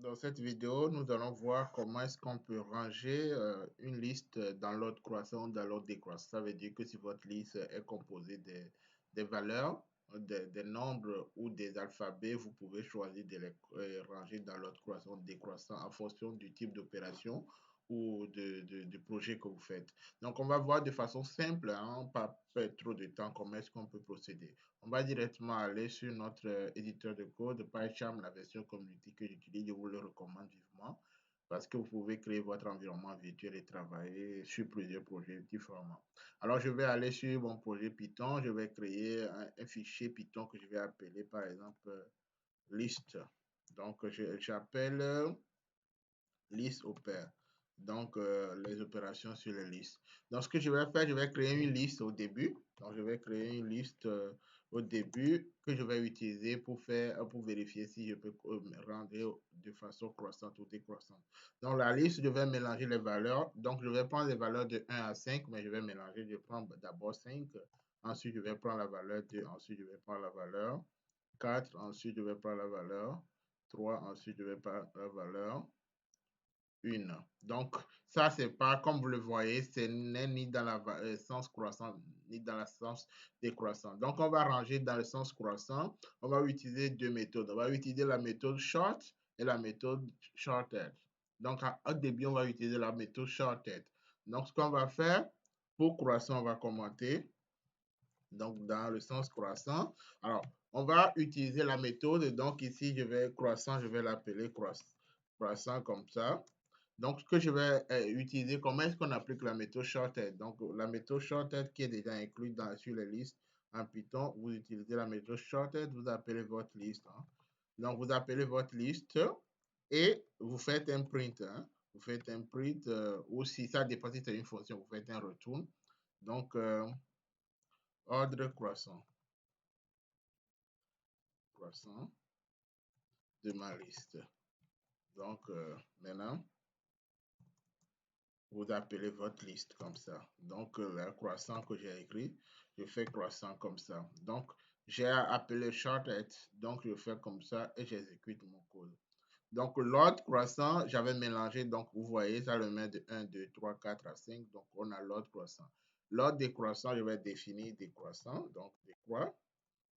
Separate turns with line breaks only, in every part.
Dans cette vidéo, nous allons voir comment est-ce qu'on peut ranger une liste dans l'ordre croissant ou dans l'ordre décroissant. Ça veut dire que si votre liste est composée des valeurs, des nombres ou des alphabets, vous pouvez choisir de les ranger dans l'ordre croissant ou décroissant en fonction du type d'opération ou du projet que vous faites. Donc, on va voir de façon simple, hein, pas perdre trop de temps, comment est-ce qu'on peut procéder. On va directement aller sur notre éditeur de code, PyCharm, la version community que j'utilise. Je vous le recommande vivement parce que vous pouvez créer votre environnement virtuel et travailler sur plusieurs projets différemment. Alors, je vais aller sur mon projet Python. Je vais créer un fichier Python que je vais appeler, par exemple, list. Donc, j'appelle list opère. Donc, les opérations sur les listes. Donc, ce que je vais faire, je vais créer une liste au début. Donc, je vais créer une liste au début que je vais utiliser pour vérifier si je peux rendre de façon croissante ou décroissante. Donc, la liste, je vais mélanger les valeurs. Donc, je vais prendre les valeurs de 1 à 5, mais je vais mélanger. Je prends d'abord 5. Ensuite, je vais prendre la valeur 2. Ensuite, je vais prendre la valeur 4. Ensuite, je vais prendre la valeur 3. Ensuite, je vais prendre la valeur 1. Donc, ça, c'est pas, comme vous le voyez, ce n'est ni dans le sens croissant, ni dans le sens décroissant. Donc, on va ranger dans le sens croissant. On va utiliser deux méthodes. On va utiliser la méthode short et la méthode shorted. Donc, au début, on va utiliser la méthode shorted. Donc, ce qu'on va faire, pour croissant, on va commenter. Donc, dans le sens croissant. Alors, on va utiliser la méthode. Donc, ici, je vais croissant, je vais l'appeler croissant comme ça. Donc, ce que je vais utiliser, comment est-ce qu'on applique la méthode shorted? Donc, la méthode shorted qui est déjà incluse sur les listes en Python, vous utilisez la méthode shorted, vous appelez votre liste. Hein. Donc, vous appelez votre liste et vous faites un print. Hein. Vous faites un print ou si ça dépend si c'est une fonction, vous faites un retourne. Donc, ordre croissant de ma liste. Donc, maintenant, vous appelez votre liste comme ça. Donc, le croissant que j'ai écrit, je fais croissant comme ça. Donc, j'ai appelé shorted, donc je fais comme ça et j'exécute mon code. Donc, l'ordre croissant, j'avais mélangé, donc vous voyez, ça le met de 1, 2, 3, 4 à 5, donc on a l'ordre croissant. L'ordre décroissant, je vais définir décroissant, donc décroît.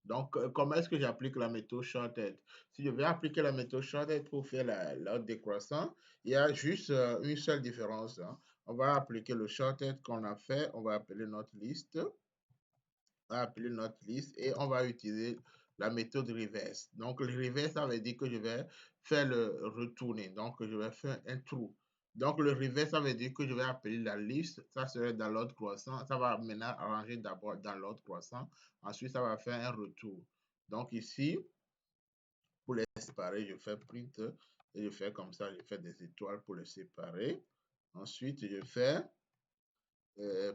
Donc, comment est-ce que j'applique la méthode shorted? Si je vais appliquer la méthode shorted pour faire l'ordre décroissant, il y a juste une seule différence. Hein. On va appliquer le shorted qu'on a fait, on va appeler notre liste. On va appeler notre liste et on va utiliser la méthode reverse. Donc, le reverse, ça veut dire que je vais faire le retourner. Donc, je vais faire un trou. Donc, le reverse, ça veut dire que je vais appeler la liste. Ça serait dans l'ordre croissant. Ça va maintenant arranger d'abord dans l'ordre croissant. Ensuite, ça va faire un retour. Donc, ici, pour les séparer, je fais print et je fais comme ça. Je fais des étoiles pour les séparer. Ensuite, je fais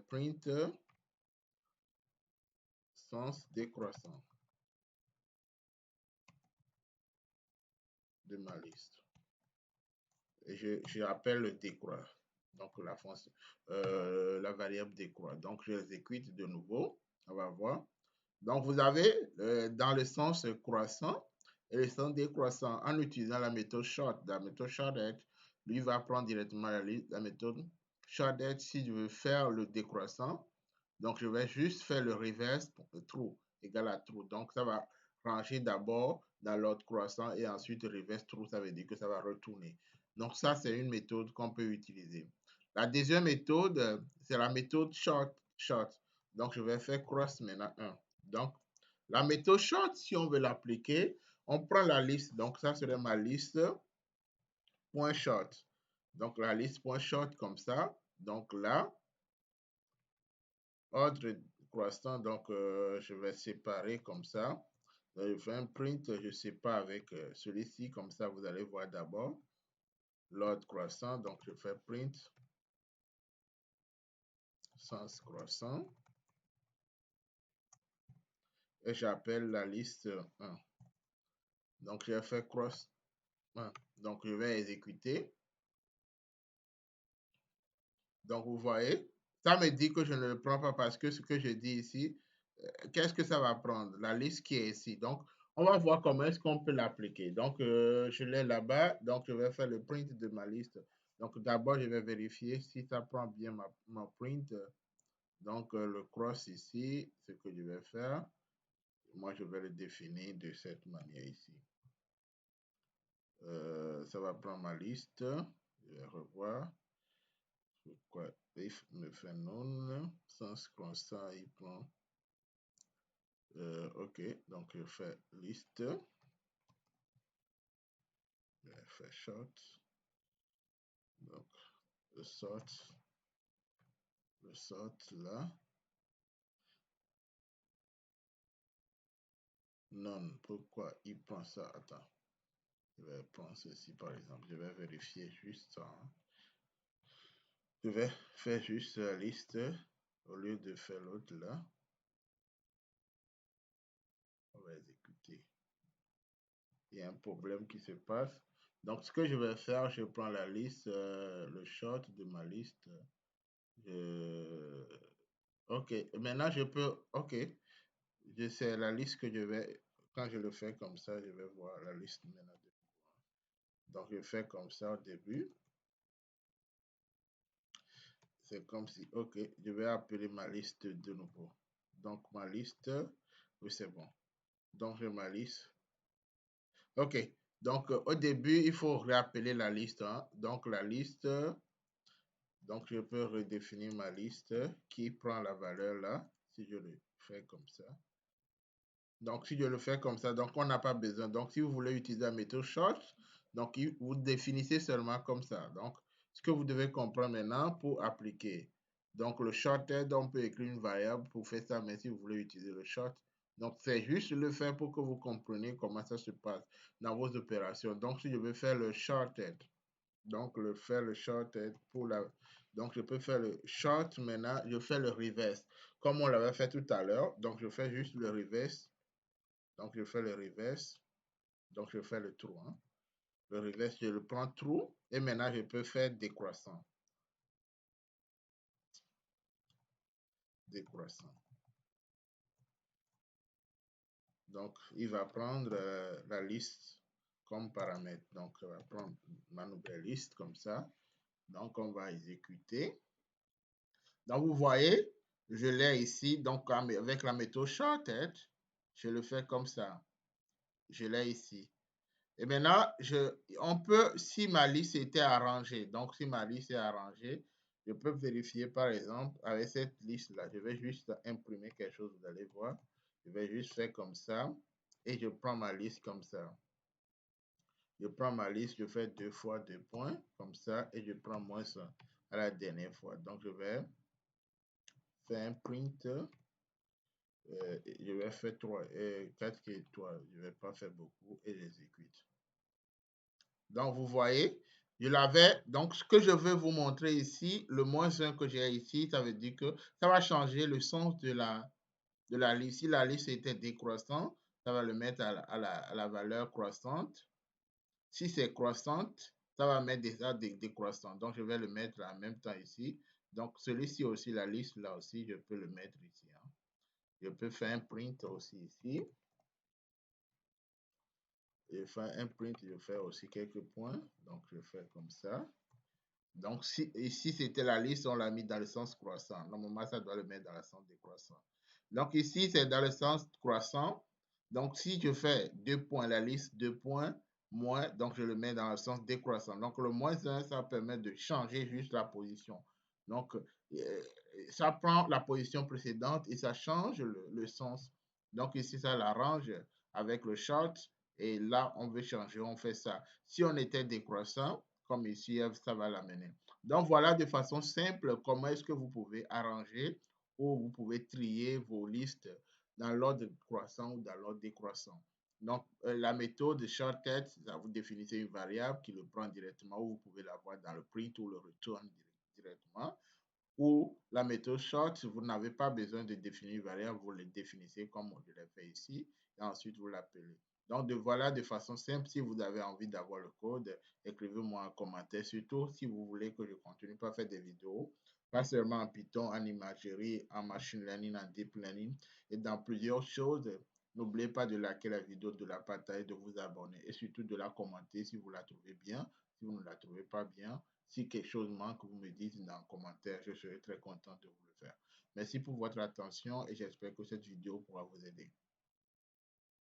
print sens décroissant de ma liste. Et je rappelle le décroît. Donc, la variable décroît. Donc, je l'exécute de nouveau. On va voir. Donc, vous avez dans le sens croissant et le sens décroissant en utilisant la méthode short. La méthode shorted, lui va prendre directement la méthode shorted si je veux faire le décroissant. Donc, je vais juste faire le reverse true égal à true. Donc, ça va ranger d'abord dans l'ordre croissant et ensuite reverse true, ça veut dire que ça va retourner. Donc, ça, c'est une méthode qu'on peut utiliser. La deuxième méthode, c'est la méthode short. Donc, je vais faire cross maintenant 1. Donc, la méthode short, si on veut l'appliquer, on prend la liste. Donc, ça serait ma liste point short. Donc, la liste point short comme ça. Donc, là, ordre croissant, donc je vais séparer comme ça. Je fais un print, je sépare avec celui-ci, comme ça vous allez voir d'abord l'ordre croissant, donc je fais print sens croissant et j'appelle la liste 1. Donc j'ai fait cross 1. Donc je vais exécuter. Donc vous voyez, ça me dit que je ne le prends pas parce que ce que je dis ici, qu'est-ce que ça va prendre? La liste qui est ici. Donc On va voir comment est-ce qu'on peut l'appliquer. Donc, je l'ai là-bas. Donc, je vais faire le print de ma liste. Donc, d'abord, je vais vérifier si ça prend bien ma print. Donc, le cross ici, ce que je vais faire, moi, je vais le définir de cette manière ici. Ça va prendre ma liste. Je vais revoir. Pourquoi if me fait non, sans constant, il prend. OK, donc je fais liste. Je vais faire short. Donc, le sort là. Non, pourquoi il prend ça? Attends, je vais prendre ceci par exemple. Je vais vérifier juste ça. Hein. Je vais faire juste la liste au lieu de faire l'autre là. On va exécuter. Il y a un problème qui se passe. Donc, ce que je vais faire, je prends la liste, le short de ma liste. Ok, maintenant je peux. Ok, c'est la liste que je vais. Quand je le fais comme ça, je vais voir la liste maintenant. Donc, je fais comme ça au début. C'est comme si, ok, je vais appeler ma liste de nouveau. Donc, ma liste, oui, c'est bon. Donc, j'ai ma liste. Ok, donc au début, il faut réappeler la liste. Hein. Donc, la liste, donc je peux redéfinir ma liste qui prend la valeur là, si je le fais comme ça. Donc, si je le fais comme ça, donc on n'a pas besoin. Donc, si vous voulez utiliser la méthode short, donc vous définissez seulement comme ça. Donc, ce que vous devez comprendre maintenant pour appliquer. Donc, le shorted, on peut écrire une variable pour faire ça, mais si vous voulez utiliser le short, donc c'est juste le faire pour que vous compreniez comment ça se passe dans vos opérations. Donc, si je veux faire le shorted, donc faire le shorted pour la... Donc, je peux faire le short maintenant, je fais le reverse. Comme on l'avait fait tout à l'heure, donc je fais juste le reverse. Donc, je fais le reverse. Donc, je fais le trou. Hein. Le reverse, je le prends trou. Et maintenant, je peux faire décroissant. Décroissant. Donc, il va prendre la liste comme paramètre. Donc, il va prendre ma nouvelle liste comme ça. Donc, on va exécuter. Donc, vous voyez, je l'ai ici. Donc, avec la méthode shorted, je le fais comme ça. Je l'ai ici. Et maintenant, on peut, si ma liste était arrangée, donc si ma liste est arrangée, je peux vérifier par exemple avec cette liste-là. Je vais juste imprimer quelque chose, vous allez voir. Je vais juste faire comme ça et je prends ma liste comme ça. Je prends ma liste, je fais 2 fois 2 points comme ça et je prends moins ça à la dernière fois. Donc, je vais faire un print. Je vais faire 3, 4 et 3. Je ne vais pas faire beaucoup et j'exécute. Donc, vous voyez, je l'avais. Donc, ce que je veux vous montrer ici, le moins 1 que j'ai ici, ça veut dire que ça va changer le sens de la liste. Si la liste était décroissante, ça va le mettre à la valeur croissante. Si c'est croissante, ça va mettre déjà décroissant. Donc, je vais le mettre en même temps ici. Donc, celui-ci aussi, la liste, là aussi, je peux le mettre ici. Hein. Je peux faire un print aussi ici. Je fais un print, je fais aussi quelques points. Donc, je fais comme ça. Donc, si ici, c'était la liste, on l'a mis dans le sens croissant. Normalement, ça doit le mettre dans le sens décroissant. Donc, ici, c'est dans le sens croissant. Donc, si je fais 2 points, la liste 2 points, moins, donc je le mets dans le sens décroissant. Donc, le moins 1, ça permet de changer juste la position. Donc, ça prend la position précédente et ça change le sens. Donc, ici, ça l'arrange avec le short. Et là, on veut changer, on fait ça. Si on était décroissant, comme ici, ça va l'amener. Donc, voilà de façon simple comment est-ce que vous pouvez arranger ou vous pouvez trier vos listes dans l'ordre croissant ou dans l'ordre décroissant. Donc, la méthode shortcut, vous définissez une variable qui le prend directement ou vous pouvez l'avoir dans le print ou le return directement. Ou la méthode short, vous n'avez pas besoin de définir une variable, vous le définissez comme je l'ai fait ici et ensuite vous l'appelez. Donc, voilà de façon simple. Si vous avez envie d'avoir le code, écrivez-moi en commentaire. Surtout si vous voulez que je continue à faire des vidéos, pas seulement en Python, en imagerie, en machine learning, en deep learning et dans plusieurs choses. N'oubliez pas de liker la vidéo, de la partager, de vous abonner et surtout de la commenter si vous la trouvez bien, si vous ne la trouvez pas bien. Si quelque chose manque, vous me dites dans les commentaires, je serai très content de vous le faire. Merci pour votre attention et j'espère que cette vidéo pourra vous aider.